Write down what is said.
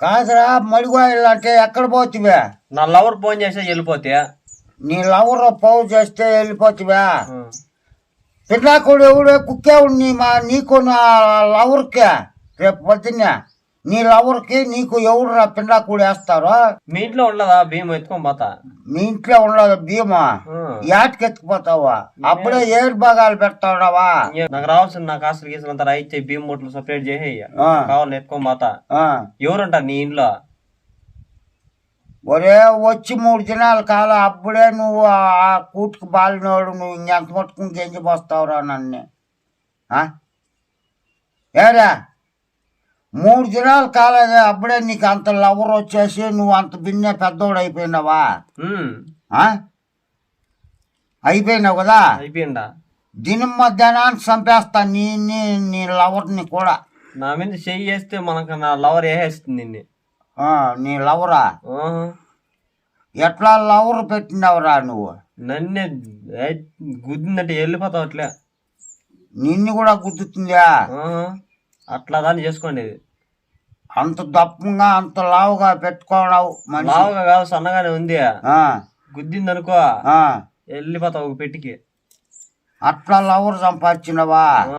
కాదురా మడిగోయలు అంటే ఎక్కడ పోతివా? నా లవర్ ఫోన్ చేస్తే వెళ్ళిపోతే. నీ లవర్ ఫోన్ చేస్తే వెళ్ళిపోతివా? పిల్లాకుడు ఎవడు కుక్కేవుడు నీకు నా లవర్కే రేపు పొద్దున్నే నీ లవర్కి నీకు ఎవడురా పిల్లాకుడు వేస్తారో? మీ ఇంట్లో ఉండదా భీమా? ఎత్తుకొని పోతా. మీ ఇంట్లో ఉండదు భీమా? యాటికి ఎత్తుకుపోతావా? అప్పుడే 7 భాగాలు పెడతావా? నాకు రావాల్సిన నాకు ఆస్తులు గీసులు అంతా రాయిచ్చే భీమ్ మూటలు సపరేట్ చేసి కావాలి ఎత్తుకొని పోతా. ఎవరుంటారు నీ ఇంట్లో? ఒరే వచ్చి 3 దినాల కాలం అప్పుడే నువ్వు ఆ కూటుకు బాలినోడు నువ్వు ఇంకెంత మట్టుకు గెంజి పోస్తావురా నన్ను? ఏరా 3 దినాల కాలం అప్పుడే నీకు అంత లవర్ వచ్చేసి నువ్వు అంత బిన్నే పెద్దోడు అయిపోయినావా? అయిపోయినావు కదా? అయిపోయిందా? దినం మధ్యాహ్నానికి చంపేస్తా నీ లవర్ని కూడా. నా మీద చెయ్యి వేస్తే మనకు నా లవర్ వేసేస్తుంది నిన్ను. నీ లవరా? ఎట్లా లవర్ పెట్టినవరా నువ్వు? నన్నే గుద్దిందంటే వెళ్ళిపోతావు అట్లే. నిన్ను కూడా గుద్దుతుందా? అట్లా దాన్ని చేసుకోండి. అంత దప్పంగా అంత లావుగా పెట్టుకోవడావు. లావుగా కాదు, సన్నగానే ఉంది. గుద్దింది అనుకో వెళ్ళిపోతావు ఒక పెట్టికి. అట్లా లవర్ సంపాదించినవా?